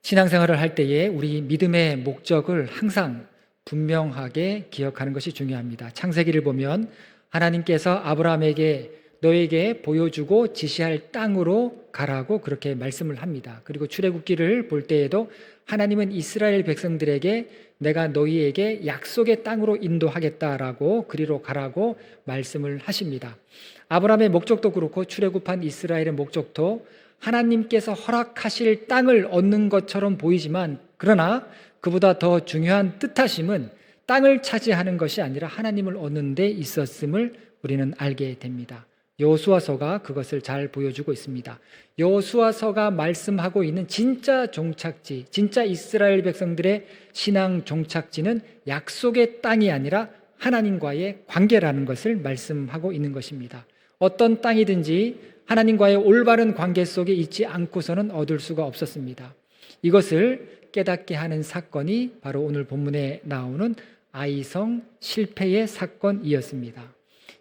신앙생활을 할 때에 우리 믿음의 목적을 항상 분명하게 기억하는 것이 중요합니다. 창세기를 보면 하나님께서 아브라함에게 너에게 보여주고 지시할 땅으로 가라고 그렇게 말씀을 합니다. 그리고 출애굽기를 볼 때에도 하나님은 이스라엘 백성들에게 내가 너희에게 약속의 땅으로 인도하겠다라고 그리로 가라고 말씀을 하십니다. 아브라함의 목적도 그렇고 출애굽한 이스라엘의 목적도 하나님께서 허락하실 땅을 얻는 것처럼 보이지만, 그러나 그보다 더 중요한 뜻하심은 땅을 차지하는 것이 아니라 하나님을 얻는 데 있었음을 우리는 알게 됩니다. 여호수아서가 그것을 잘 보여주고 있습니다. 여호수아서가 말씀하고 있는 진짜 종착지, 진짜 이스라엘 백성들의 신앙 종착지는 약속의 땅이 아니라 하나님과의 관계라는 것을 말씀하고 있는 것입니다. 어떤 땅이든지 하나님과의 올바른 관계 속에 있지 않고서는 얻을 수가 없었습니다. 이것을 깨닫게 하는 사건이 바로 오늘 본문에 나오는 아이성 실패의 사건이었습니다.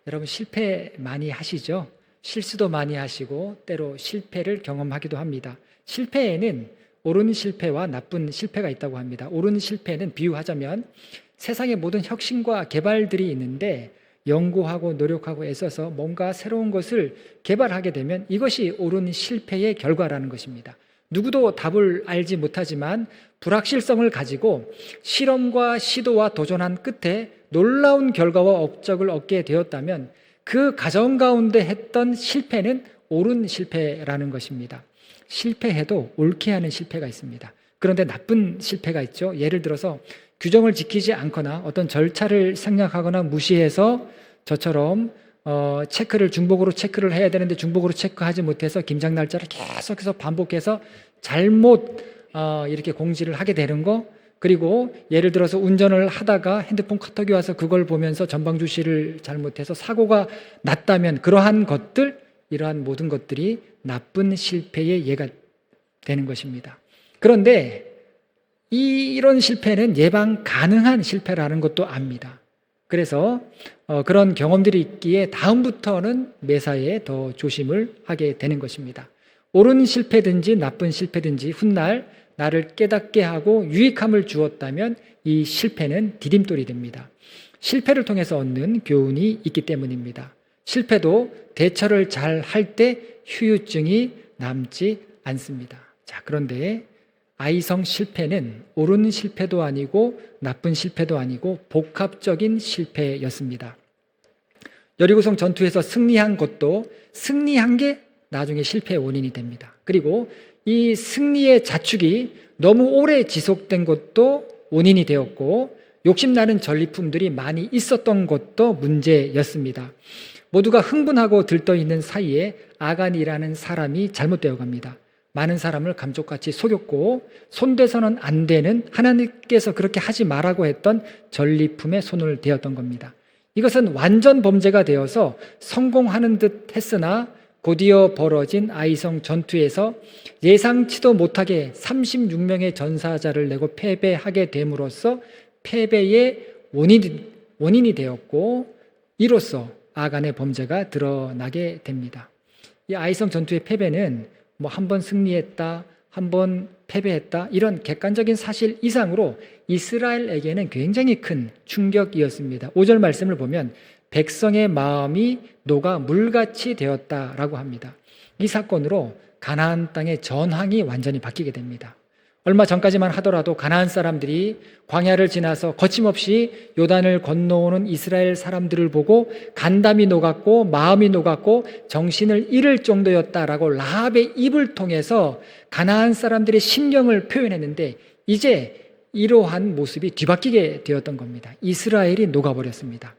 여러분, 실패 많이 하시죠? 실수도 많이 하시고 때로 실패를 경험하기도 합니다. 실패에는 옳은 실패와 나쁜 실패가 있다고 합니다. 옳은 실패는 비유하자면 세상의 모든 혁신과 개발들이 있는데 연구하고 노력하고 애써서 뭔가 새로운 것을 개발하게 되면 이것이 옳은 실패의 결과라는 것입니다. 누구도 답을 알지 못하지만 불확실성을 가지고 실험과 시도와 도전한 끝에 놀라운 결과와 업적을 얻게 되었다면 그 과정 가운데 했던 실패는 옳은 실패라는 것입니다. 실패해도 옳게 하는 실패가 있습니다. 그런데 나쁜 실패가 있죠. 예를 들어서 규정을 지키지 않거나 어떤 절차를 생략하거나 무시해서 저처럼 중복으로 체크를 해야 되는데 중복으로 체크하지 못해서 김장 날짜를 계속해서 반복해서 잘못 이렇게 공지를 하게 되는 거, 그리고 예를 들어서 운전을 하다가 핸드폰 카톡이 와서 그걸 보면서 전방 주시를 잘못해서 사고가 났다면 그러한 것들, 이러한 모든 것들이 나쁜 실패의 예가 되는 것입니다. 그런데 이런 실패는 예방 가능한 실패라는 것도 압니다. 그래서 그런 경험들이 있기에 다음부터는 매사에 더 조심을 하게 되는 것입니다. 옳은 실패든지 나쁜 실패든지 훗날 나를 깨닫게 하고 유익함을 주었다면 이 실패는 디딤돌이 됩니다. 실패를 통해서 얻는 교훈이 있기 때문입니다. 실패도 대처를 잘 할 때 후유증이 남지 않습니다. 자, 그런데 아이성 실패는 옳은 실패도 아니고 나쁜 실패도 아니고 복합적인 실패였습니다. 여리고성 전투에서 승리한 것도 승리한 게 나중에 실패의 원인이 됩니다. 그리고 이 승리의 자축이 너무 오래 지속된 것도 원인이 되었고 욕심나는 전리품들이 많이 있었던 것도 문제였습니다. 모두가 흥분하고 들떠있는 사이에 아간이라는 사람이 잘못되어 갑니다. 많은 사람을 감쪽같이 속였고 손대서는 안 되는, 하나님께서 그렇게 하지 말라고 했던 전리품에 손을 대었던 겁니다. 이것은 완전 범죄가 되어서 성공하는 듯 했으나 곧이어 벌어진 아이성 전투에서 예상치도 못하게 36명의 전사자를 내고 패배하게 됨으로써 패배의 원인이 되었고 이로써 아간의 범죄가 드러나게 됩니다. 이 아이성 전투의 패배는 한 번 승리했다, 한 번 패배했다, 이런 객관적인 사실 이상으로 이스라엘에게는 굉장히 큰 충격이었습니다. 5절 말씀을 보면 백성의 마음이 녹아 물같이 되었다라고 합니다. 이 사건으로 가나안 땅의 전황이 완전히 바뀌게 됩니다. 얼마 전까지만 하더라도 가나안 사람들이 광야를 지나서 거침없이 요단을 건너오는 이스라엘 사람들을 보고 간담이 녹았고 마음이 녹았고 정신을 잃을 정도였다라고 라합의 입을 통해서 가나안 사람들의 심령을 표현했는데 이제 이러한 모습이 뒤바뀌게 되었던 겁니다. 이스라엘이 녹아버렸습니다.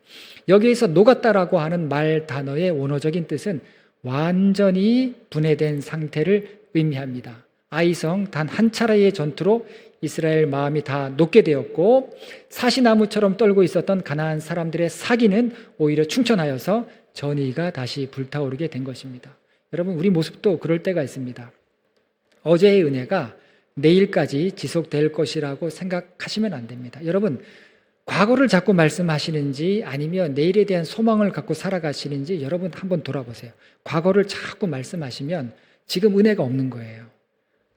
여기에서 녹았다라고 하는 말 단어의 원어적인 뜻은 완전히 분해된 상태를 의미합니다. 아이성 단 한 차례의 전투로 이스라엘 마음이 다 녹게 되었고 사시나무처럼 떨고 있었던 가나안 사람들의 사기는 오히려 충천하여서 전의가 다시 불타오르게 된 것입니다. 여러분, 우리 모습도 그럴 때가 있습니다. 어제의 은혜가 내일까지 지속될 것이라고 생각하시면 안 됩니다. 여러분, 과거를 자꾸 말씀하시는지 아니면 내일에 대한 소망을 갖고 살아가시는지 여러분 한번 돌아보세요. 과거를 자꾸 말씀하시면 지금 은혜가 없는 거예요.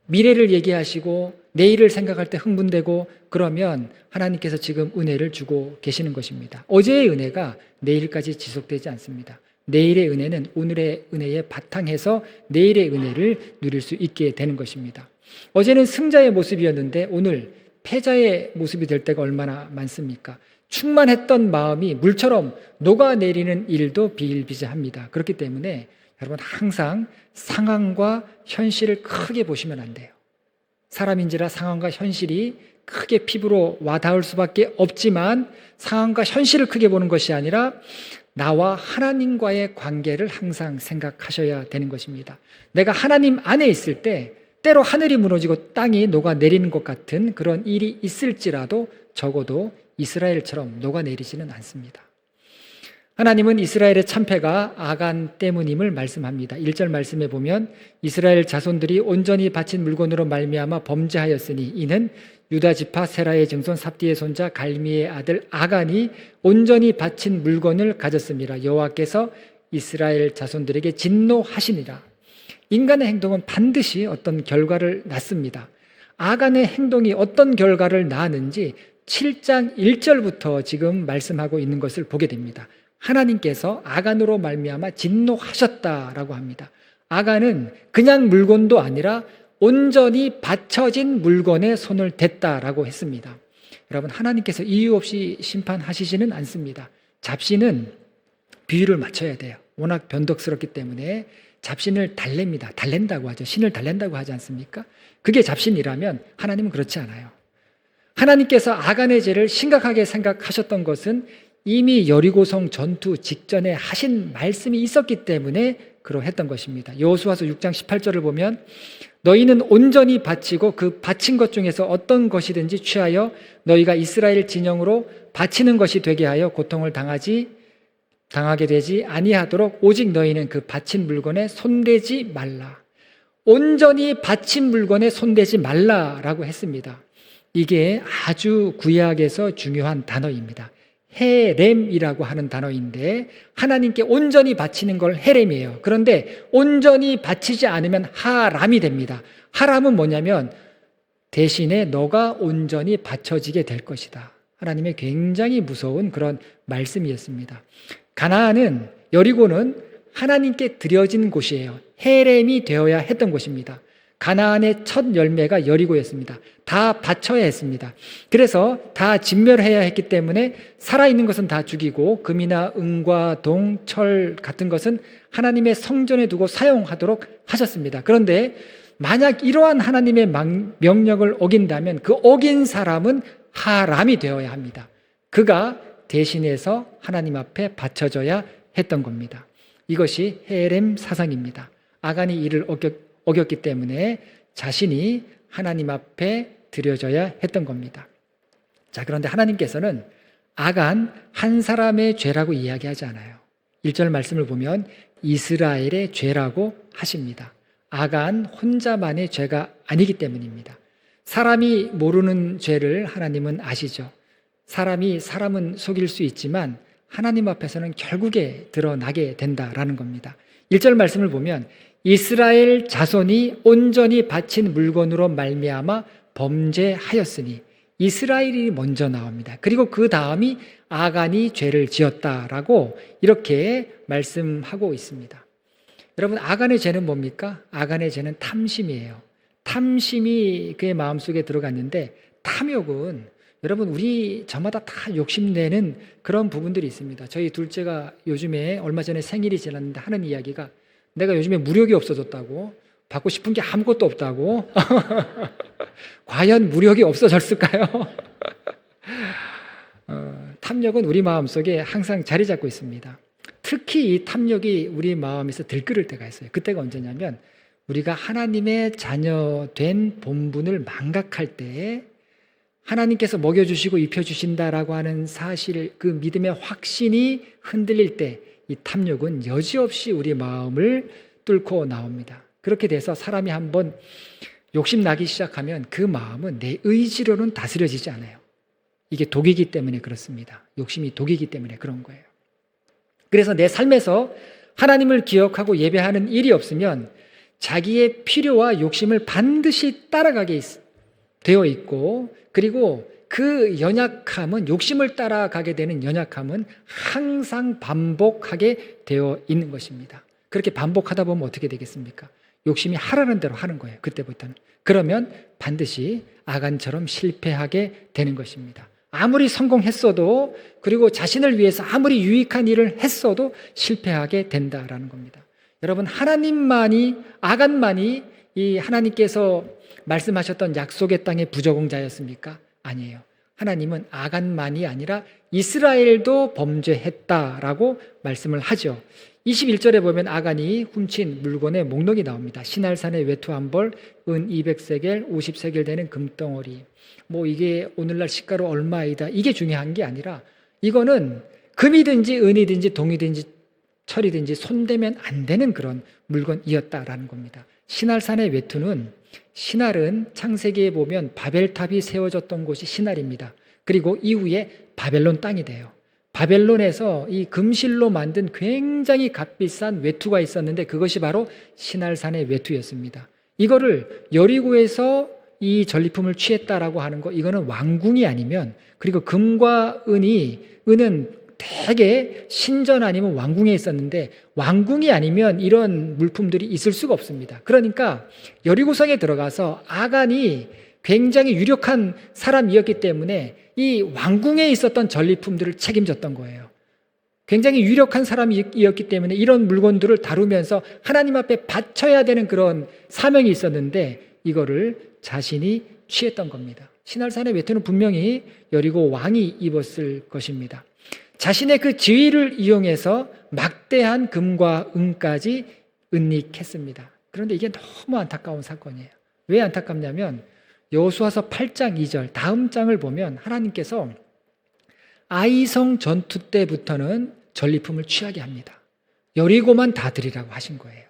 미래를 얘기하시고 내일을 생각할 때 흥분되고 그러면 하나님께서 지금 은혜를 주고 계시는 것입니다. 어제의 은혜가 내일까지 지속되지 않습니다. 내일의 은혜는 오늘의 은혜에 바탕해서 내일의 은혜를 누릴 수 있게 되는 것입니다. 어제는 승자의 모습이었는데 오늘 패자의 모습이 될 때가 얼마나 많습니까? 충만했던 마음이 물처럼 녹아내리는 일도 비일비재합니다. 그렇기 때문에 여러분 항상 상황과 현실을 크게 보시면 안 돼요. 사람인지라 상황과 현실이 크게 피부로 와닿을 수밖에 없지만 상황과 현실을 크게 보는 것이 아니라 나와 하나님과의 관계를 항상 생각하셔야 되는 것입니다. 내가 하나님 안에 있을 때 때로 하늘이 무너지고 땅이 녹아내리는 것 같은 그런 일이 있을지라도 적어도 이스라엘처럼 녹아내리지는 않습니다. 하나님은 이스라엘의 참패가 아간 때문임을 말씀합니다. 1절 말씀에 보면 이스라엘 자손들이 온전히 바친 물건으로 말미암아 범죄하였으니 이는 유다 지파 세라의 증손 삽디의 손자 갈미의 아들 아간이 온전히 바친 물건을 가졌습니다. 여호와께서 이스라엘 자손들에게 진노하시니라. 인간의 행동은 반드시 어떤 결과를 낳습니다. 아간의 행동이 어떤 결과를 낳았는지 7장 1절부터 지금 말씀하고 있는 것을 보게 됩니다. 하나님께서 아간으로 말미암아 진노하셨다라고 합니다. 아간은 그냥 물건도 아니라 온전히 바쳐진 물건에 손을 댔다라고 했습니다. 여러분 하나님께서 이유 없이 심판하시지는 않습니다. 잡신은 비율을 맞춰야 돼요. 워낙 변덕스럽기 때문에 잡신을 달랩니다. 달랜다고 하죠. 신을 달랜다고 하지 않습니까? 그게 잡신이라면 하나님은 그렇지 않아요. 하나님께서 아간의 죄를 심각하게 생각하셨던 것은 이미 여리고성 전투 직전에 하신 말씀이 있었기 때문에 그러했던 것입니다. 여호수아서 6장 18절을 보면 너희는 온전히 바치고 그 바친 것 중에서 어떤 것이든지 취하여 너희가 이스라엘 진영으로 바치는 것이 되게 하여 고통을 당하게 되지 아니하도록 오직 너희는 그 바친 물건에 손대지 말라. 온전히 바친 물건에 손대지 말라라고 했습니다. 이게 아주 구약에서 중요한 단어입니다. 헤렘이라고 하는 단어인데 하나님께 온전히 바치는 걸 헤렘이에요. 그런데 온전히 바치지 않으면 하람이 됩니다. 하람은 뭐냐면 대신에 너가 온전히 바쳐지게 될 것이다. 하나님의 굉장히 무서운 그런 말씀이었습니다. 가나안은 여리고는 하나님께 드려진 곳이에요. 헤렘이 되어야 했던 곳입니다. 가나안의 첫 열매가 여리고였습니다. 다 바쳐야 했습니다. 그래서 다 진멸해야 했기 때문에 살아있는 것은 다 죽이고 금이나 은과 동, 철 같은 것은 하나님의 성전에 두고 사용하도록 하셨습니다. 그런데 만약 이러한 하나님의 명령을 어긴다면 그 어긴 사람은 하람이 되어야 합니다. 그가 대신해서 하나님 앞에 바쳐져야 했던 겁니다. 이것이 헤렘 사상입니다. 아간이 이를 어겼기 때문에 자신이 하나님 앞에 드려져야 했던 겁니다. 자, 그런데 하나님께서는 아간 한 사람의 죄라고 이야기하지 않아요. 1절 말씀을 보면 이스라엘의 죄라고 하십니다. 아간 혼자만의 죄가 아니기 때문입니다. 사람이 모르는 죄를 하나님은 아시죠. 사람은 속일 수 있지만 하나님 앞에서는 결국에 드러나게 된다라는 겁니다. 1절 말씀을 보면 이스라엘 자손이 온전히 바친 물건으로 말미암아 범죄하였으니 이스라엘이 먼저 나옵니다. 그리고 그 다음이 아간이 죄를 지었다라고 이렇게 말씀하고 있습니다. 여러분 아간의 죄는 뭡니까? 아간의 죄는 탐심이에요. 탐심이 그의 마음속에 들어갔는데 탐욕은 여러분 우리 저마다 다 욕심내는 그런 부분들이 있습니다. 저희 둘째가 요즘에 얼마 전에 생일이 지났는데 하는 이야기가 내가 요즘에 무력이 없어졌다고 받고 싶은 게 아무것도 없다고 과연 무력이 없어졌을까요? 탐욕은 우리 마음속에 항상 자리 잡고 있습니다. 특히 이 탐욕이 우리 마음에서 들끓을 때가 있어요. 그때가 언제냐면 우리가 하나님의 자녀된 본분을 망각할 때에 하나님께서 먹여주시고 입혀주신다라고 하는 사실, 그 믿음의 확신이 흔들릴 때 이 탐욕은 여지없이 우리 마음을 뚫고 나옵니다. 그렇게 돼서 사람이 한번 욕심나기 시작하면 그 마음은 내 의지로는 다스려지지 않아요. 이게 독이기 때문에 그렇습니다. 욕심이 독이기 때문에 그런 거예요. 그래서 내 삶에서 하나님을 기억하고 예배하는 일이 없으면 자기의 필요와 욕심을 반드시 따라가게 되어 있고, 그리고 그 연약함은, 욕심을 따라가게 되는 연약함은 항상 반복하게 되어 있는 것입니다. 그렇게 반복하다 보면 어떻게 되겠습니까? 욕심이 하라는 대로 하는 거예요. 그때부터는. 그러면 반드시 아간처럼 실패하게 되는 것입니다. 아무리 성공했어도, 그리고 자신을 위해서 아무리 유익한 일을 했어도 실패하게 된다라는 겁니다. 여러분, 아간만이 이 하나님께서 말씀하셨던 약속의 땅의 부적응자였습니까? 아니에요. 하나님은 아간만이 아니라 이스라엘도 범죄했다라고 말씀을 하죠. 21절에 보면 아간이 훔친 물건의 목록이 나옵니다. 시날산의 외투 한 벌, 은 200세겔, 50세겔 되는 금덩어리. 이게 오늘날 시가로 얼마이다, 이게 중요한 게 아니라, 이거는 금이든지 은이든지 동이든지 철이든지 손대면 안 되는 그런 물건이었다라는 겁니다. 시날산의 외투는, 시날은 창세기에 보면 바벨탑이 세워졌던 곳이 시날입니다. 그리고 이후에 바벨론 땅이 돼요. 바벨론에서 이 금실로 만든 굉장히 값비싼 외투가 있었는데 그것이 바로 시날산의 외투였습니다. 이거를 여리고에서 이 전리품을 취했다라고 하는 거, 이거는 왕궁이 아니면, 그리고 금과 은은 대개 신전 아니면 왕궁에 있었는데 왕궁이 아니면 이런 물품들이 있을 수가 없습니다. 그러니까 여리고성에 들어가서 아간이 굉장히 유력한 사람이었기 때문에 이 왕궁에 있었던 전리품들을 책임졌던 거예요. 굉장히 유력한 사람이었기 때문에 이런 물건들을 다루면서 하나님 앞에 바쳐야 되는 그런 사명이 있었는데 이거를 자신이 취했던 겁니다. 시날산의 외투는 분명히 여리고 왕이 입었을 것입니다. 자신의 그 지위를 이용해서 막대한 금과 은까지 은닉했습니다. 그런데 이게 너무 안타까운 사건이에요. 왜 안타깝냐면 여호수아서 8장 2절 다음 장을 보면 하나님께서 아이성 전투 때부터는 전리품을 취하게 합니다. 여리고만 다 드리라고 하신 거예요.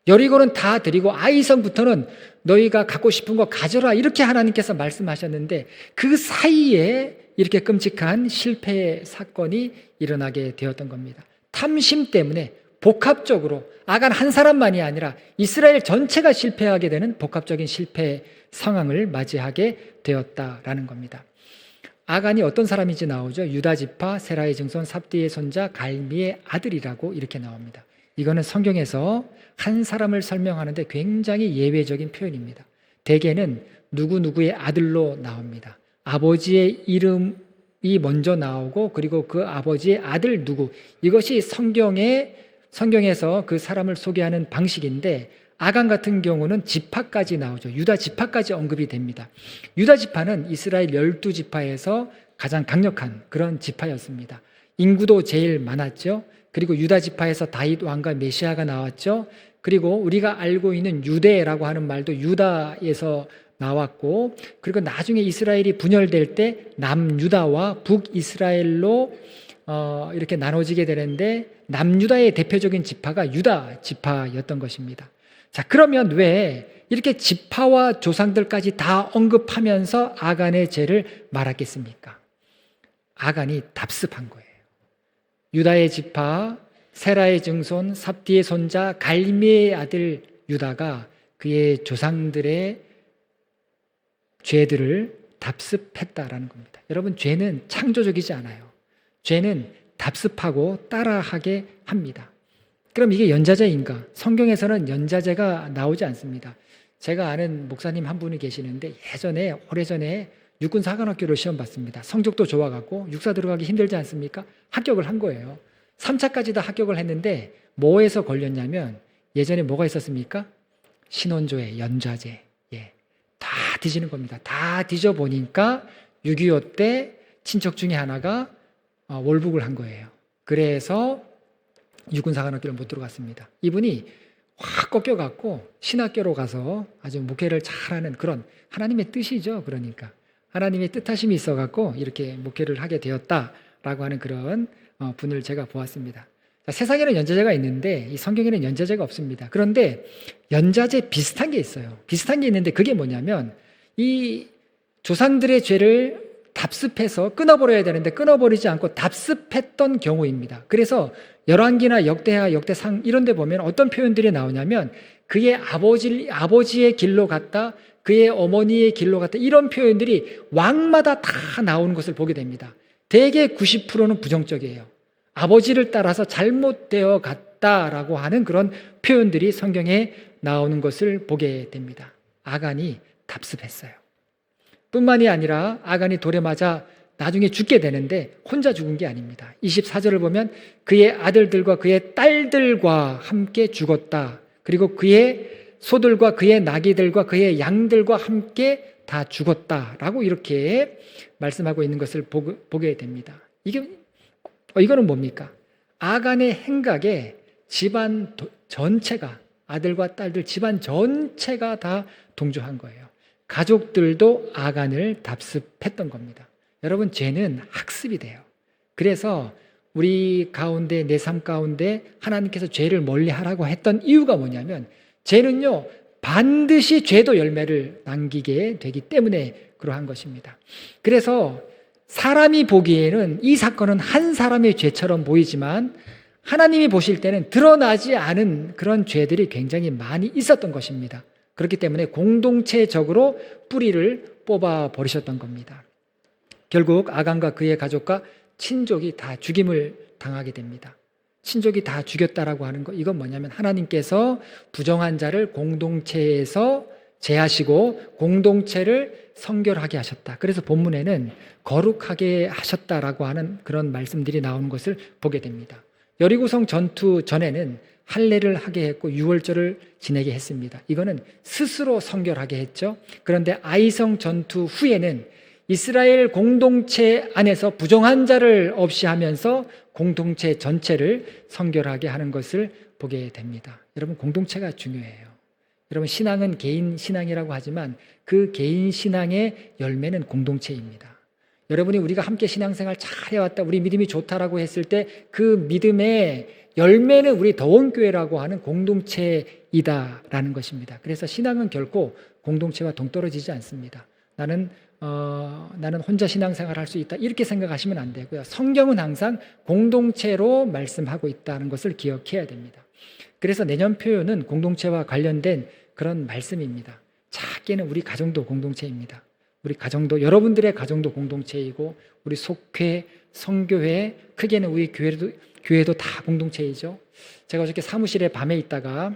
여리고는 다 드리고 아이성부터는 너희가 갖고 싶은 거 가져라, 이렇게 하나님께서 말씀하셨는데 그 사이에 이렇게 끔찍한 실패의 사건이 일어나게 되었던 겁니다. 탐심 때문에 복합적으로 아간 한 사람만이 아니라 이스라엘 전체가 실패하게 되는 복합적인 실패 상황을 맞이하게 되었다라는 겁니다. 아간이 어떤 사람인지 나오죠. 유다 지파 세라의 증손 삽디의 손자 갈미의 아들이라고 이렇게 나옵니다. 이거는 성경에서 한 사람을 설명하는데 굉장히 예외적인 표현입니다. 대개는 누구누구의 아들로 나옵니다. 아버지의 이름이 먼저 나오고 그리고 그 아버지의 아들 누구, 이것이 성경에서 그 사람을 소개하는 방식인데 아간 같은 경우는 지파까지 나오죠. 유다 지파까지 언급이 됩니다. 유다 지파는 이스라엘 12지파에서 가장 강력한 그런 지파였습니다. 인구도 제일 많았죠. 그리고 유다 지파에서 다윗 왕과 메시아가 나왔죠. 그리고 우리가 알고 있는 유대라고 하는 말도 유다에서 나왔고, 그리고 나중에 이스라엘이 분열될 때 남유다와 북이스라엘로 이렇게 나눠지게 되는데 남유다의 대표적인 지파가 유다 지파였던 것입니다. 자, 그러면 왜 이렇게 지파와 조상들까지 다 언급하면서 아간의 죄를 말하겠습니까? 아간이 답습한 거예요. 유다의 지파, 세라의 증손, 삽디의 손자, 갈미의 아들 유다가 그의 조상들의 죄들을 답습했다라는 겁니다. 여러분, 죄는 창조적이지 않아요. 죄는 답습하고 따라하게 합니다. 그럼 이게 연좌제인가? 성경에서는 연좌제가 나오지 않습니다. 제가 아는 목사님 한 분이 계시는데 오래전에 육군사관학교를 시험 봤습니다. 성적도 좋아갖고 육사 들어가기 힘들지 않습니까? 합격을 한 거예요. 3차까지 다 합격을 했는데 뭐에서 걸렸냐면 예전에 뭐가 있었습니까? 신원조회, 연좌제. 다 뒤지는 겁니다. 다 뒤져보니까 6.25 때 친척 중에 하나가 월북을 한 거예요. 그래서 육군사관학교를 못 들어갔습니다. 이분이 확 꺾여갖고 신학교로 가서 아주 목회를 잘하는 그런 하나님의 뜻이죠. 그러니까 하나님의 뜻하심이 있어갖고 이렇게 목회를 하게 되었다라고 하는 그런 분을 제가 보았습니다. 자, 세상에는 연좌제가 있는데 이 성경에는 연좌제가 없습니다. 그런데 연좌제 비슷한 게 있어요. 비슷한 게 있는데 그게 뭐냐면 이 조상들의 죄를 답습해서 끊어버려야 되는데 끊어버리지 않고 답습했던 경우입니다. 그래서 열왕기나 역대하, 역대상 이런 데 보면 어떤 표현들이 나오냐면 그의 아버지의 길로 갔다, 그의 어머니의 길로 갔다, 이런 표현들이 왕마다 다 나오는 것을 보게 됩니다. 대개 90%는 부정적이에요. 아버지를 따라서 잘못되어 갔다라고 하는 그런 표현들이 성경에 나오는 것을 보게 됩니다. 아간이 답습했어요. 뿐만이 아니라 아간이 돌에 맞아 나중에 죽게 되는데 혼자 죽은 게 아닙니다. 24절을 보면 그의 아들들과 그의 딸들과 함께 죽었다. 그리고 그의 소들과 그의 나귀들과 그의 양들과 함께 다 죽었다라고 이렇게 말씀하고 있는 것을 보게 됩니다. 이거는 뭡니까? 아간의 행각에 집안 전체가, 아들과 딸들 집안 전체가 다 동조한 거예요. 가족들도 아간을 답습했던 겁니다. 여러분, 죄는 학습이 돼요. 그래서 우리 가운데, 내 삶 가운데 하나님께서 죄를 멀리하라고 했던 이유가 뭐냐면, 죄는요 반드시 죄도 열매를 남기게 되기 때문에 그러한 것입니다. 그래서 사람이 보기에는 이 사건은 한 사람의 죄처럼 보이지만 하나님이 보실 때는 드러나지 않은 그런 죄들이 굉장히 많이 있었던 것입니다. 그렇기 때문에 공동체적으로 뿌리를 뽑아 버리셨던 겁니다. 결국 아간과 그의 가족과 친족이 다 죽임을 당하게 됩니다. 친족이 다 죽였다라고 하는 거, 이건 뭐냐면 하나님께서 부정한 자를 공동체에서 제하시고 공동체를 성결하게 하셨다. 그래서 본문에는 거룩하게 하셨다라고 하는 그런 말씀들이 나오는 것을 보게 됩니다. 여리고성 전투 전에는 할례를 하게 했고 유월절을 지내게 했습니다. 이거는 스스로 성결하게 했죠. 그런데 아이성 전투 후에는 이스라엘 공동체 안에서 부정한 자를 없이 하면서 공동체 전체를 성결하게 하는 것을 보게 됩니다. 여러분, 공동체가 중요해요. 여러분, 신앙은 개인 신앙이라고 하지만 그 개인 신앙의 열매는 공동체입니다. 여러분이 우리가 함께 신앙생활 잘 해왔다, 우리 믿음이 좋다라고 했을 때 그 믿음의 열매는 우리 더원교회라고 하는 공동체이다라는 것입니다. 그래서 신앙은 결코 공동체와 동떨어지지 않습니다. 나는 혼자 신앙생활 할 수 있다, 이렇게 생각하시면 안 되고요. 성경은 항상 공동체로 말씀하고 있다는 것을 기억해야 됩니다. 그래서 내년 표현은 공동체와 관련된 그런 말씀입니다. 작게는 우리 가정도 공동체입니다. 우리 가정도, 여러분들의 가정도 공동체이고, 우리 속회, 성교회, 크게는 우리 교회도 다 공동체이죠. 제가 어저께 사무실에 밤에 있다가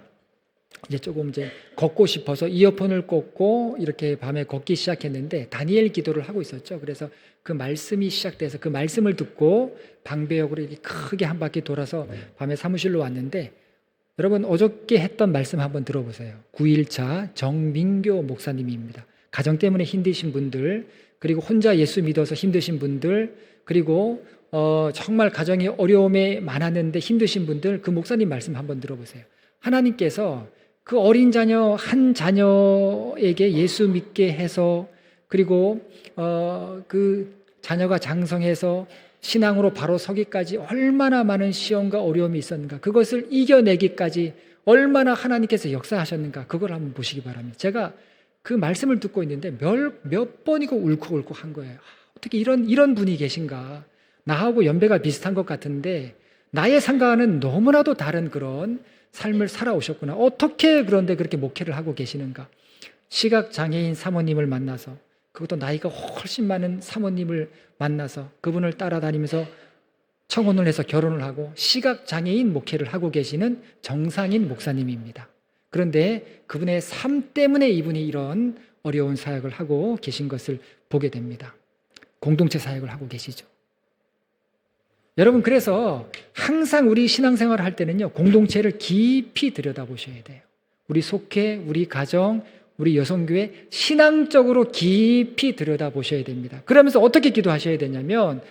조금 걷고 싶어서 이어폰을 꽂고 이렇게 밤에 걷기 시작했는데 다니엘 기도를 하고 있었죠. 그래서 그 말씀이 시작돼서 그 말씀을 듣고 방배역으로 이렇게 크게 한 바퀴 돌아서 밤에 사무실로 왔는데, 여러분 어저께 했던 말씀 한번 들어보세요. 9일차 정민교 목사님입니다. 가정 때문에 힘드신 분들, 그리고 혼자 예수 믿어서 힘드신 분들, 그리고 정말 가정이 어려움에 많았는데 힘드신 분들, 그 목사님 말씀 한번 들어보세요. 하나님께서 그 어린 자녀 한 자녀에게 예수 믿게 해서, 그리고 그 자녀가 장성해서 신앙으로 바로 서기까지 얼마나 많은 시험과 어려움이 있었는가, 그것을 이겨내기까지 얼마나 하나님께서 역사하셨는가, 그걸 한번 보시기 바랍니다. 제가 그 말씀을 듣고 있는데 몇 번이고 울컥울컥 한 거예요. 어떻게 이런 분이 계신가. 나하고 연배가 비슷한 것 같은데 나의 상과는 너무나도 다른 그런 삶을 살아오셨구나. 어떻게 그런데 그렇게 목회를 하고 계시는가. 시각장애인 사모님을 만나서, 그것도 나이가 훨씬 많은 사모님을 만나서 그분을 따라다니면서 청혼을 해서 결혼을 하고 시각장애인 목회를 하고 계시는 정상인 목사님입니다. 그런데 그분의 삶 때문에 이분이 이런 어려운 사역을 하고 계신 것을 보게 됩니다. 공동체 사역을 하고 계시죠. 여러분, 그래서 항상 우리 신앙생활을 할 때는요, 공동체를 깊이 들여다보셔야 돼요. 우리 속회, 우리 가정, 우리 여성교회 신앙적으로 깊이 들여다보셔야 됩니다. 그러면서 어떻게 기도하셔야 되냐면,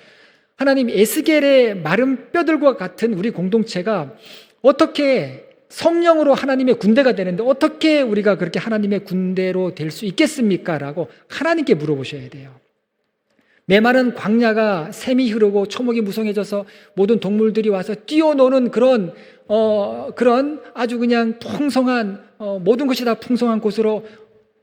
하나님, 에스겔의 마른 뼈들과 같은 우리 공동체가 어떻게 성령으로 하나님의 군대가 되는데 어떻게 우리가 그렇게 하나님의 군대로 될 수 있겠습니까? 라고 하나님께 물어보셔야 돼요. 메마른 광야가 샘이 흐르고 초목이 무성해져서 모든 동물들이 와서 뛰어노는 그런 아주 그냥 풍성한, 모든 것이 다 풍성한 곳으로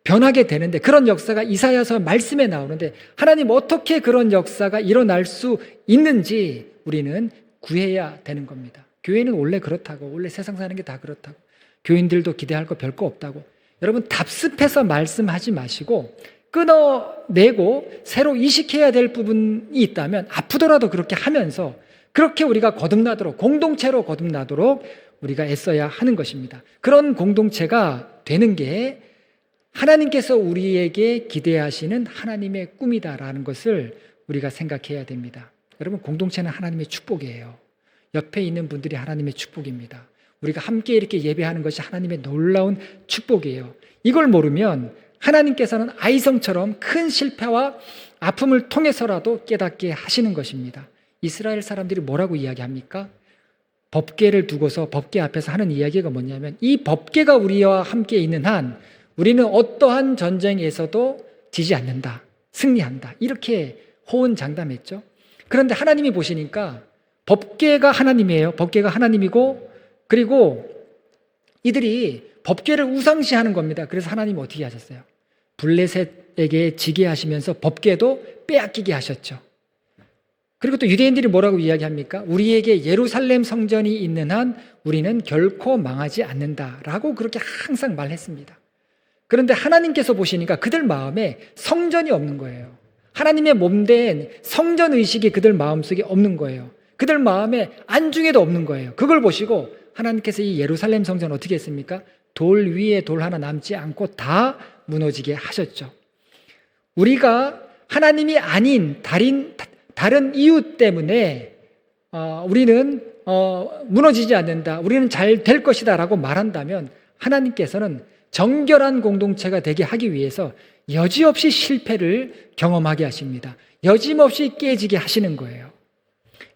변하게 되는데, 그런 역사가 이사야서 말씀에 나오는데 하나님, 어떻게 그런 역사가 일어날 수 있는지 우리는 구해야 되는 겁니다. 교회는 원래 그렇다고, 원래 세상 사는 게 다 그렇다고. 교인들도 기대할 거 별거 없다고. 여러분, 답습해서 말씀하지 마시고 끊어내고 새로 이식해야 될 부분이 있다면 아프더라도 그렇게 하면서 그렇게 우리가 거듭나도록, 공동체로 거듭나도록 우리가 애써야 하는 것입니다. 그런 공동체가 되는 게 하나님께서 우리에게 기대하시는 하나님의 꿈이다라는 것을 우리가 생각해야 됩니다. 여러분, 공동체는 하나님의 축복이에요. 옆에 있는 분들이 하나님의 축복입니다. 우리가 함께 이렇게 예배하는 것이 하나님의 놀라운 축복이에요. 이걸 모르면 하나님께서는 아이성처럼 큰 실패와 아픔을 통해서라도 깨닫게 하시는 것입니다. 이스라엘 사람들이 뭐라고 이야기합니까? 법궤를 두고서 법궤 앞에서 하는 이야기가 뭐냐면, 이 법궤가 우리와 함께 있는 한 우리는 어떠한 전쟁에서도 지지 않는다, 승리한다, 이렇게 호언장담했죠. 그런데 하나님이 보시니까 법궤가 하나님이에요. 법궤가 하나님이고, 그리고 이들이 법궤를 우상시하는 겁니다. 그래서 하나님이 어떻게 하셨어요? 블레셋에게 지게 하시면서 법궤도 빼앗기게 하셨죠. 그리고 또 유대인들이 뭐라고 이야기합니까? 우리에게 예루살렘 성전이 있는 한 우리는 결코 망하지 않는다라고 그렇게 항상 말했습니다. 그런데 하나님께서 보시니까 그들 마음에 성전이 없는 거예요. 하나님의 몸된 성전 의식이 그들 마음속에 없는 거예요. 그들 마음에 안중에도 없는 거예요. 그걸 보시고 하나님께서 이 예루살렘 성전 어떻게 했습니까? 돌 위에 돌 하나 남지 않고 다 무너지게 하셨죠. 우리가 하나님이 아닌 다른 이유 때문에 우리는 무너지지 않는다, 우리는 잘 될 것이다 라고 말한다면 하나님께서는 정결한 공동체가 되게 하기 위해서 여지없이 실패를 경험하게 하십니다. 여지없이 깨지게 하시는 거예요.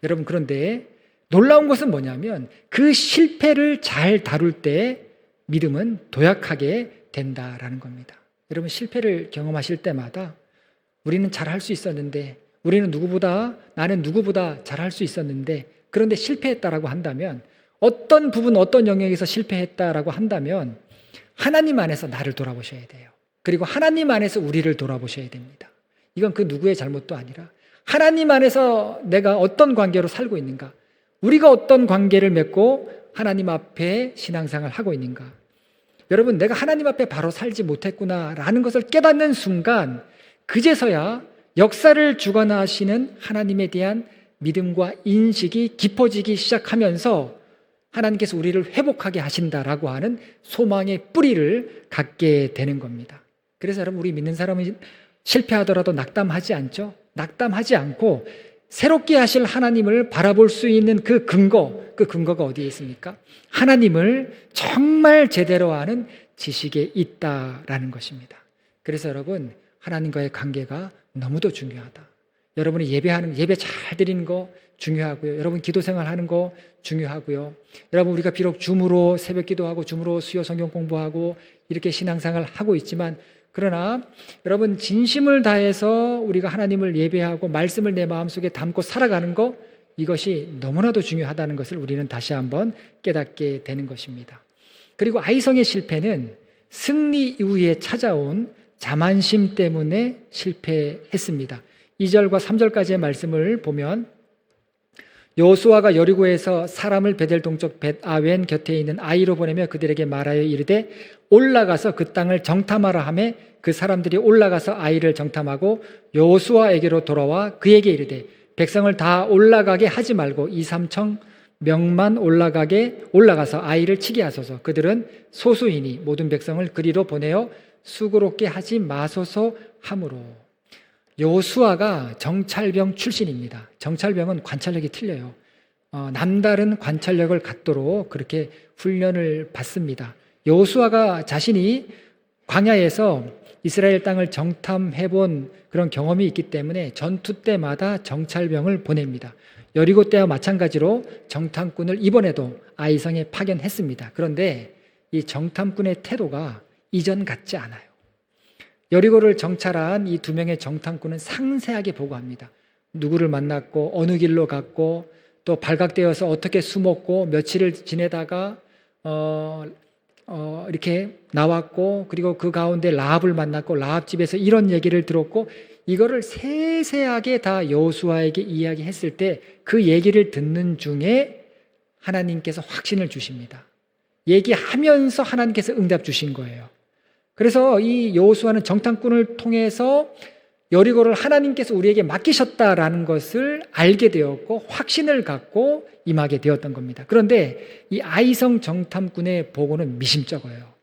여러분, 그런데 놀라운 것은 뭐냐면 그 실패를 잘 다룰 때 믿음은 도약하게 된다라는 겁니다. 여러분, 실패를 경험하실 때마다 우리는 잘할 수 있었는데, 나는 누구보다 잘할 수 있었는데, 그런데 실패했다라고 한다면, 어떤 부분, 어떤 영역에서 실패했다라고 한다면 하나님 안에서 나를 돌아보셔야 돼요. 그리고 하나님 안에서 우리를 돌아보셔야 됩니다. 이건 그 누구의 잘못도 아니라 하나님 안에서 내가 어떤 관계로 살고 있는가, 우리가 어떤 관계를 맺고 하나님 앞에 신앙생활을 하고 있는가. 여러분, 내가 하나님 앞에 바로 살지 못했구나라는 것을 깨닫는 순간 그제서야 역사를 주관하시는 하나님에 대한 믿음과 인식이 깊어지기 시작하면서 하나님께서 우리를 회복하게 하신다라고 하는 소망의 뿌리를 갖게 되는 겁니다. 그래서 여러분, 우리 믿는 사람은 실패하더라도 낙담하지 않죠. 낙담하지 않고 새롭게 하실 하나님을 바라볼 수 있는 그 근거가 어디에 있습니까? 하나님을 정말 제대로 아는 지식에 있다라는 것입니다. 그래서 여러분, 하나님과의 관계가 너무도 중요하다. 여러분이 예배 잘 드리는 거 중요하고요. 여러분 기도 생활하는 거 중요하고요. 여러분, 우리가 비록 줌으로 새벽 기도하고 줌으로 수요 성경 공부하고 이렇게 신앙생활 하고 있지만, 그러나 여러분, 진심을 다해서 우리가 하나님을 예배하고 말씀을 내 마음속에 담고 살아가는 거, 이것이 너무나도 중요하다는 것을 우리는 다시 한번 깨닫게 되는 것입니다. 그리고 아이성의 실패는 승리 이후에 찾아온 자만심 때문에 실패했습니다. 2절과 3절까지의 말씀을 보면, 여호수아가 여리고에서 사람을 베델 동쪽 벳아웬 곁에 있는 아이로 보내며 그들에게 말하여 이르되 올라가서 그 땅을 정탐하라 하매 그 사람들이 올라가서 아이를 정탐하고 여호수아에게로 돌아와 그에게 이르되 백성을 다 올라가게 하지 말고 2-3천 명만 올라가서 아이를 치게 하소서. 그들은 소수이니 모든 백성을 그리로 보내어 수고롭게 하지 마소서 하므로. 여호수아가 정찰병 출신입니다. 정찰병은 관찰력이 틀려요. 남다른 관찰력을 갖도록 그렇게 훈련을 받습니다. 여호수아가 자신이 광야에서 이스라엘 땅을 정탐해본 그런 경험이 있기 때문에 전투 때마다 정찰병을 보냅니다. 여리고 때와 마찬가지로 정탐꾼을 이번에도 아이성에 파견했습니다. 그런데 이 정탐꾼의 태도가 이전 같지 않아요. 여리고를 정찰한 이 2명의 정탐꾼은 상세하게 보고합니다. 누구를 만났고 어느 길로 갔고 또 발각되어서 어떻게 숨었고 며칠을 지내다가 이렇게 나왔고, 그리고 그 가운데 라합을 만났고 라합 집에서 이런 얘기를 들었고, 이거를 세세하게 다 여호수아에게 이야기했을 때 그 얘기를 듣는 중에 하나님께서 확신을 주십니다. 얘기하면서 하나님께서 응답 주신 거예요. 그래서 이 여호수아는 정탐꾼을 통해서 여리고를 하나님께서 우리에게 맡기셨다라는 것을 알게 되었고 확신을 갖고 임하게 되었던 겁니다. 그런데 이 아이성 정탐꾼의 보고는 미심쩍어요.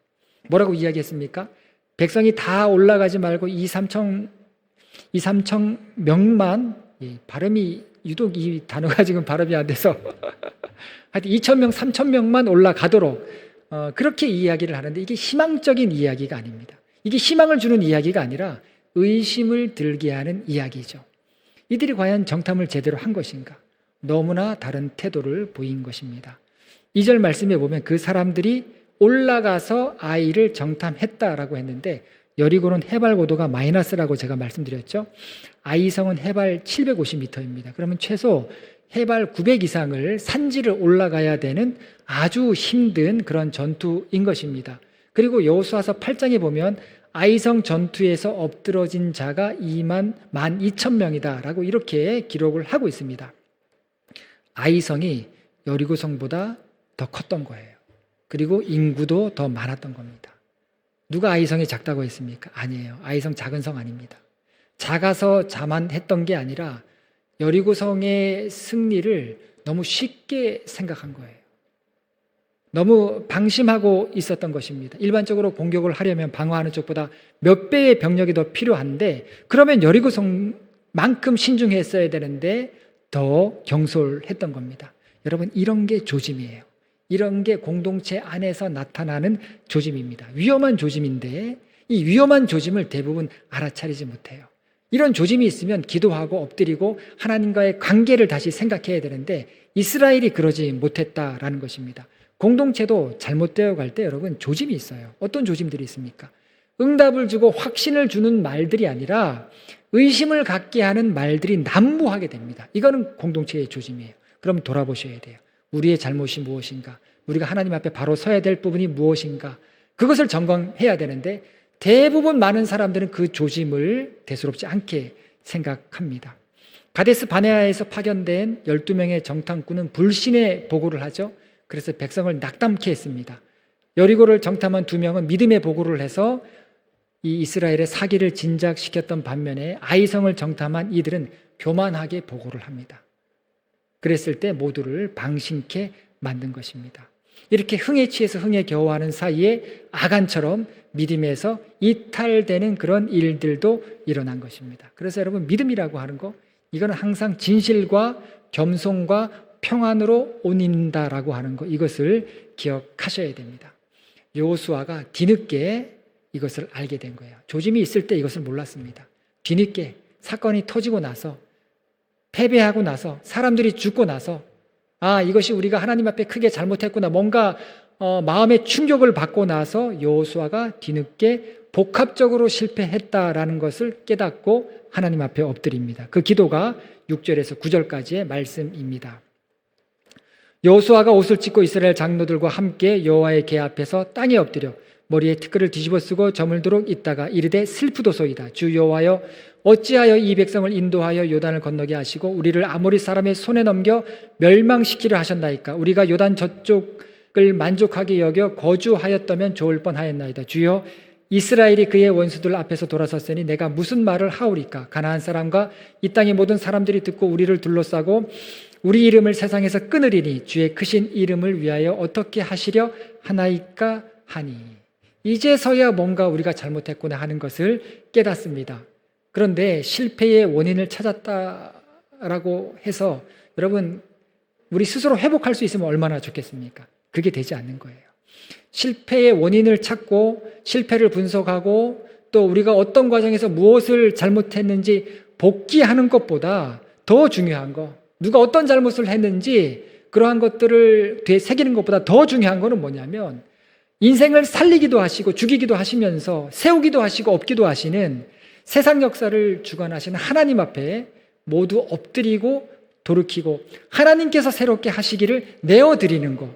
뭐라고 이야기했습니까? 백성이 다 올라가지 말고 2-3천 명만, 발음이 유독 이 단어가 지금 발음이 안 돼서 하여튼 2,000명, 3,000명만 올라가도록 그렇게 이야기를 하는데 이게 희망적인 이야기가 아닙니다. 이게 희망을 주는 이야기가 아니라 의심을 들게 하는 이야기죠. 이들이 과연 정탐을 제대로 한 것인가? 너무나 다른 태도를 보인 것입니다. 2절 말씀에 보면 그 사람들이 올라가서 아이를 정탐했다라고 했는데 여리고는 해발 고도가 마이너스라고 제가 말씀드렸죠. 아이성은 해발 750m입니다. 그러면 최소 해발 900 이상을 산지를 올라가야 되는 아주 힘든 그런 전투인 것입니다. 그리고 여호수아서 8장에 보면 아이성 전투에서 엎드러진 자가 12,000명이다 라고 이렇게 기록을 하고 있습니다. 아이성이 여리고성보다 더 컸던 거예요. 그리고 인구도 더 많았던 겁니다. 누가 아이성이 작다고 했습니까? 아니에요. 아이성 작은 성 아닙니다. 작아서 자만했던 게 아니라 여리고성의 승리를 너무 쉽게 생각한 거예요. 너무 방심하고 있었던 것입니다. 일반적으로 공격을 하려면 방어하는 쪽보다 몇 배의 병력이 더 필요한데 그러면 여리고성만큼 신중했어야 되는데 더 경솔했던 겁니다. 여러분 이런 게 조짐이에요. 이런 게 공동체 안에서 나타나는 조짐입니다. 위험한 조짐인데 이 위험한 조짐을 대부분 알아차리지 못해요. 이런 조짐이 있으면 기도하고 엎드리고 하나님과의 관계를 다시 생각해야 되는데 이스라엘이 그러지 못했다라는 것입니다. 공동체도 잘못되어 갈 때 여러분 조짐이 있어요. 어떤 조짐들이 있습니까? 응답을 주고 확신을 주는 말들이 아니라 의심을 갖게 하는 말들이 난무하게 됩니다. 이거는 공동체의 조짐이에요. 그럼 돌아보셔야 돼요. 우리의 잘못이 무엇인가? 우리가 하나님 앞에 바로 서야 될 부분이 무엇인가? 그것을 점검해야 되는데 대부분 많은 사람들은 그 조짐을 대수롭지 않게 생각합니다. 가데스 바네아에서 파견된 12명의 정탐꾼은 불신의 보고를 하죠. 그래서 백성을 낙담케 했습니다. 여리고를 정탐한 2명은 믿음의 보고를 해서 이 이스라엘의 사기를 진작시켰던 반면에 아이성을 정탐한 이들은 교만하게 보고를 합니다. 그랬을 때 모두를 방심케 만든 것입니다. 이렇게 흥에 취해서 흥에 겨워하는 사이에 아간처럼 믿음에서 이탈되는 그런 일들도 일어난 것입니다. 그래서 여러분 믿음이라고 하는 거 이거는 항상 진실과 겸손과 평안으로 온인다라고 하는 거 이것을 기억하셔야 됩니다. 여호수아가 뒤늦게 이것을 알게 된 거예요. 조짐이 있을 때 이것을 몰랐습니다. 뒤늦게 사건이 터지고 나서 패배하고 나서 사람들이 죽고 나서 이것이 우리가 하나님 앞에 크게 잘못했구나 뭔가 마음의 충격을 받고 나서 여호수아가 뒤늦게 복합적으로 실패했다라는 것을 깨닫고 하나님 앞에 엎드립니다. 그 기도가 6절에서 9절까지의 말씀입니다. 여호수아가 옷을 찢고 이스라엘 장로들과 함께 여호와의 궤 앞에서 땅에 엎드려 머리에 티끌을 뒤집어 쓰고 저물도록 있다가 이르되 슬프도소이다. 주 여호와여 어찌하여 이 백성을 인도하여 요단을 건너게 하시고 우리를 아모리 사람의 손에 넘겨 멸망시키려 하셨나이까. 우리가 요단 저쪽을 만족하게 여겨 거주하였다면 좋을 뻔하였나이다. 주여 이스라엘이 그의 원수들 앞에서 돌아섰으니 내가 무슨 말을 하오리까. 가나안 사람과 이 땅의 모든 사람들이 듣고 우리를 둘러싸고 우리 이름을 세상에서 끊으리니 주의 크신 이름을 위하여 어떻게 하시려 하나이까 하니. 이제서야 뭔가 우리가 잘못했구나 하는 것을 깨닫습니다. 그런데 실패의 원인을 찾았다라고 해서 여러분 우리 스스로 회복할 수 있으면 얼마나 좋겠습니까? 그게 되지 않는 거예요. 실패의 원인을 찾고 실패를 분석하고 또 우리가 어떤 과정에서 무엇을 잘못했는지 복귀하는 것보다 더 중요한 거, 누가 어떤 잘못을 했는지 그러한 것들을 되새기는 것보다 더 중요한 거는 뭐냐면 인생을 살리기도 하시고 죽이기도 하시면서 세우기도 하시고 엎기도 하시는 세상 역사를 주관하시는 하나님 앞에 모두 엎드리고 돌이키고 하나님께서 새롭게 하시기를 내어드리는 것,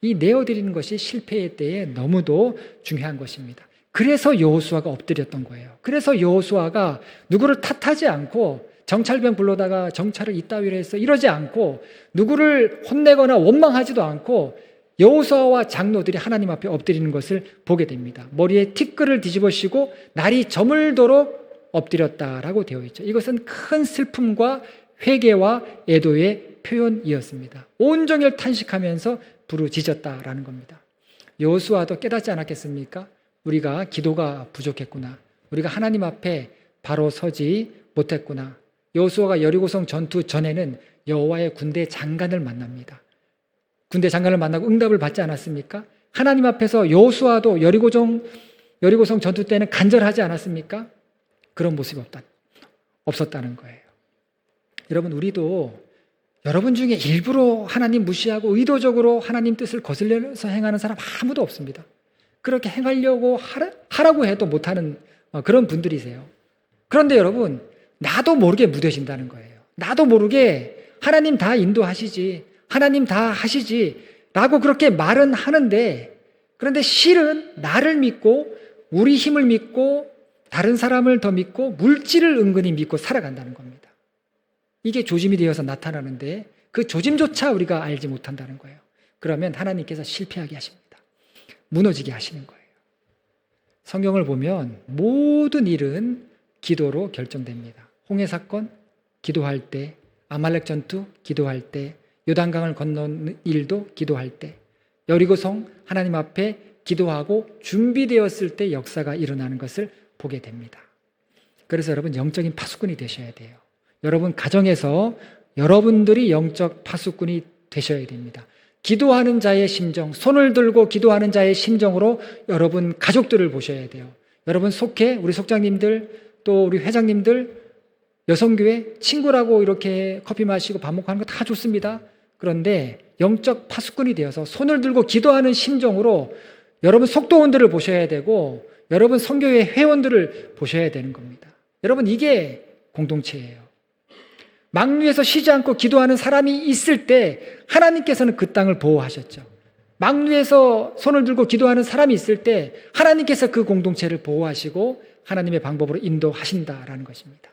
이 내어드리는 것이 실패의 때에 너무도 중요한 것입니다. 그래서 여호수아가 엎드렸던 거예요. 그래서 여호수아가 누구를 탓하지 않고 정찰병 불러다가 정찰을 이따위로 해서 이러지 않고 누구를 혼내거나 원망하지도 않고 여호수아와 장로들이 하나님 앞에 엎드리는 것을 보게 됩니다. 머리에 티끌을 뒤집으시고 날이 저물도록 엎드렸다라고 되어 있죠. 이것은 큰 슬픔과 회개와 애도의 표현이었습니다. 온종일 탄식하면서 부르짖었다라는 겁니다. 여호수아도 깨닫지 않았겠습니까? 우리가 기도가 부족했구나. 우리가 하나님 앞에 바로 서지 못했구나. 여호수아가 여리고성 전투 전에는 여호와의 군대 장관을 만납니다. 군대 장관을 만나고 응답을 받지 않았습니까? 하나님 앞에서 여호수아도 여리고성 전투 때는 간절하지 않았습니까? 그런 모습이 없었다는 거예요. 여러분, 우리도 여러분 중에 일부러 하나님 무시하고 의도적으로 하나님 뜻을 거슬려서 행하는 사람 아무도 없습니다. 그렇게 행하려고 하라고 해도 못하는 그런 분들이세요. 그런데 여러분, 나도 모르게 무뎌진다는 거예요. 나도 모르게 하나님 다 인도하시지, 하나님 다 하시지 라고 그렇게 말은 하는데, 그런데 실은 나를 믿고 우리 힘을 믿고 다른 사람을 더 믿고 물질을 은근히 믿고 살아간다는 겁니다. 이게 조짐이 되어서 나타나는데 그 조짐조차 우리가 알지 못한다는 거예요. 그러면 하나님께서 실패하게 하십니다. 무너지게 하시는 거예요. 성경을 보면 모든 일은 기도로 결정됩니다. 홍해 사건 기도할 때, 아말렉 전투 기도할 때, 요단강을 건너는 일도 기도할 때, 여리고성 하나님 앞에 기도하고 준비되었을 때 역사가 일어나는 것을 보게 됩니다. 그래서 여러분, 영적인 파수꾼이 되셔야 돼요. 여러분 가정에서 여러분들이 영적 파수꾼이 되셔야 됩니다. 기도하는 자의 심정, 손을 들고 기도하는 자의 심정으로 여러분 가족들을 보셔야 돼요. 여러분 속해 우리 속장님들, 또 우리 회장님들, 여성교회 친구라고 이렇게 커피 마시고 밥 먹고 하는 거 다 좋습니다. 그런데 영적 파수꾼이 되어서 손을 들고 기도하는 심정으로 여러분 속도원들을 보셔야 되고, 여러분 선교회 회원들을 보셔야 되는 겁니다. 여러분, 이게 공동체예요. 망류에서 쉬지 않고 기도하는 사람이 있을 때 하나님께서는 그 땅을 보호하셨죠. 망류에서 손을 들고 기도하는 사람이 있을 때 하나님께서 그 공동체를 보호하시고 하나님의 방법으로 인도하신다라는 것입니다.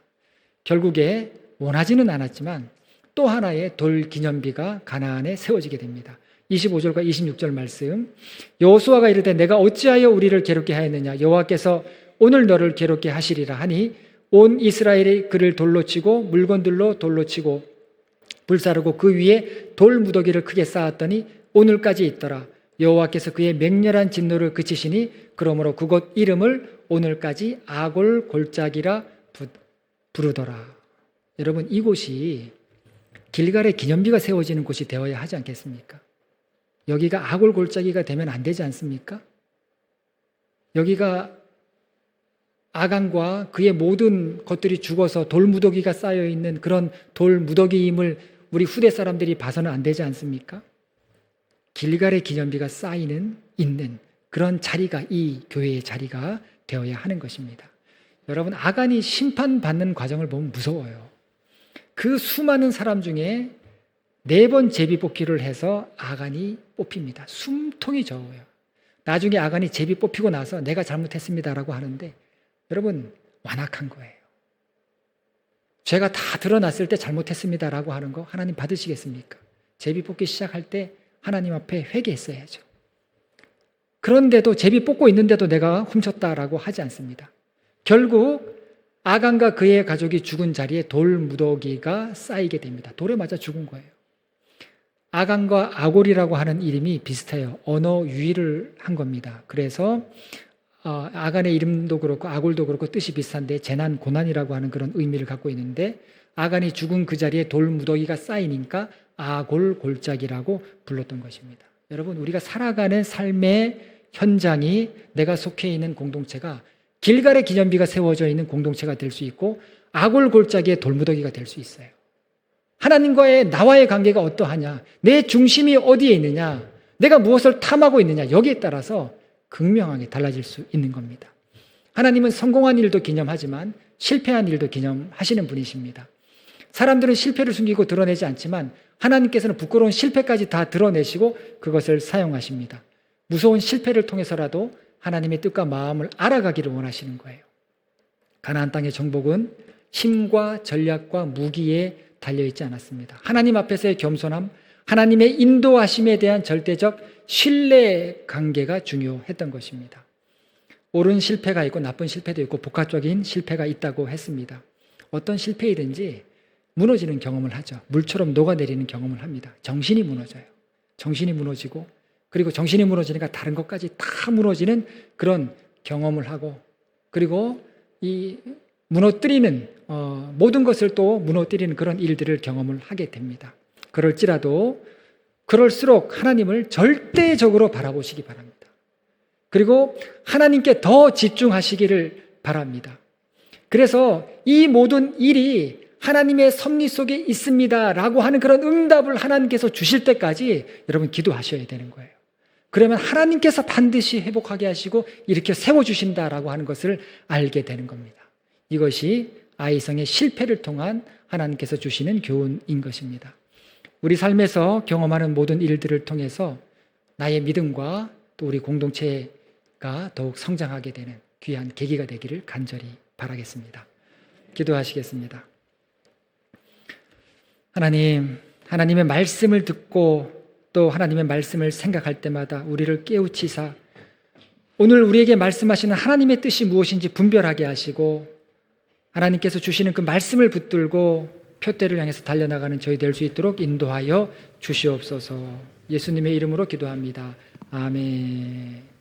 결국에 원하지는 않았지만 또 하나의 돌 기념비가 가나안에 세워지게 됩니다. 25절과 26절 말씀, 여호수아가 이르되 내가 어찌하여 우리를 괴롭게 하였느냐, 여호와께서 오늘 너를 괴롭게 하시리라 하니 온 이스라엘이 그를 돌로 치고 물건들로 돌로 치고 불사르고 그 위에 돌 무더기를 크게 쌓았더니 오늘까지 있더라. 여호와께서 그의 맹렬한 진노를 그치시니 그러므로 그곳 이름을 오늘까지 아골 골짜기라 부르더라. 여러분, 이곳이 길갈의 기념비가 세워지는 곳이 되어야 하지 않겠습니까? 여기가 아골 골짜기가 되면 안 되지 않습니까? 여기가 아간과 그의 모든 것들이 죽어서 돌무더기가 쌓여있는 그런 돌무더기임을 우리 후대 사람들이 봐서는 안 되지 않습니까? 길갈의 기념비가 있는 그런 자리가 이 교회의 자리가 되어야 하는 것입니다. 여러분, 아간이 심판받는 과정을 보면 무서워요. 그 수많은 사람 중에 4번 제비 뽑기를 해서 아간이 뽑힙니다. 숨통이 저어요. 나중에 아간이 제비 뽑히고 나서 내가 잘못했습니다라고 하는데, 여러분, 완악한 거예요. 죄가 다 드러났을 때 잘못했습니다라고 하는 거 하나님 받으시겠습니까? 제비 뽑기 시작할 때 하나님 앞에 회개했어야죠. 그런데도 제비 뽑고 있는데도 내가 훔쳤다라고 하지 않습니다. 결국 아간과 그의 가족이 죽은 자리에 돌 무더기가 쌓이게 됩니다. 돌에 맞아 죽은 거예요. 아간과 아골이라고 하는 이름이 비슷해요. 언어 유의를 한 겁니다. 그래서 아간의 이름도 그렇고 아골도 그렇고 뜻이 비슷한데 재난, 고난이라고 하는 그런 의미를 갖고 있는데, 아간이 죽은 그 자리에 돌 무더기가 쌓이니까 아골 골짜기라고 불렀던 것입니다. 여러분, 우리가 살아가는 삶의 현장이, 내가 속해 있는 공동체가 길갈의 기념비가 세워져 있는 공동체가 될 수 있고 아골 골짜기의 돌무더기가 될 수 있어요. 하나님과의 나와의 관계가 어떠하냐, 내 중심이 어디에 있느냐, 내가 무엇을 탐하고 있느냐, 여기에 따라서 극명하게 달라질 수 있는 겁니다. 하나님은 성공한 일도 기념하지만 실패한 일도 기념하시는 분이십니다. 사람들은 실패를 숨기고 드러내지 않지만 하나님께서는 부끄러운 실패까지 다 드러내시고 그것을 사용하십니다. 무서운 실패를 통해서라도 하나님의 뜻과 마음을 알아가기를 원하시는 거예요. 가나안 땅의 정복은 힘과 전략과 무기에 달려있지 않았습니다. 하나님 앞에서의 겸손함, 하나님의 인도하심에 대한 절대적 신뢰 관계가 중요했던 것입니다. 옳은 실패가 있고 나쁜 실패도 있고 복합적인 실패가 있다고 했습니다. 어떤 실패이든지 무너지는 경험을 하죠. 물처럼 녹아내리는 경험을 합니다. 정신이 무너져요. 정신이 무너지고, 그리고 정신이 무너지니까 다른 것까지 다 무너지는 그런 경험을 하고, 그리고 이 무너뜨리는 모든 것을 또 무너뜨리는 그런 일들을 경험을 하게 됩니다. 그럴수록 하나님을 절대적으로 바라보시기 바랍니다. 그리고 하나님께 더 집중하시기를 바랍니다. 그래서 이 모든 일이 하나님의 섭리 속에 있습니다 라고 하는 그런 응답을 하나님께서 주실 때까지 여러분 기도하셔야 되는 거예요. 그러면 하나님께서 반드시 회복하게 하시고 이렇게 세워주신다라고 하는 것을 알게 되는 겁니다. 이것이 아이성의 실패를 통한 하나님께서 주시는 교훈인 것입니다. 우리 삶에서 경험하는 모든 일들을 통해서 나의 믿음과 또 우리 공동체가 더욱 성장하게 되는 귀한 계기가 되기를 간절히 바라겠습니다. 기도하시겠습니다. 하나님, 하나님의 말씀을 듣고 또 하나님의 말씀을 생각할 때마다 우리를 깨우치사 오늘 우리에게 말씀하시는 하나님의 뜻이 무엇인지 분별하게 하시고 하나님께서 주시는 그 말씀을 붙들고 표대를 향해서 달려나가는 저희 될 수 있도록 인도하여 주시옵소서. 예수님의 이름으로 기도합니다. 아멘.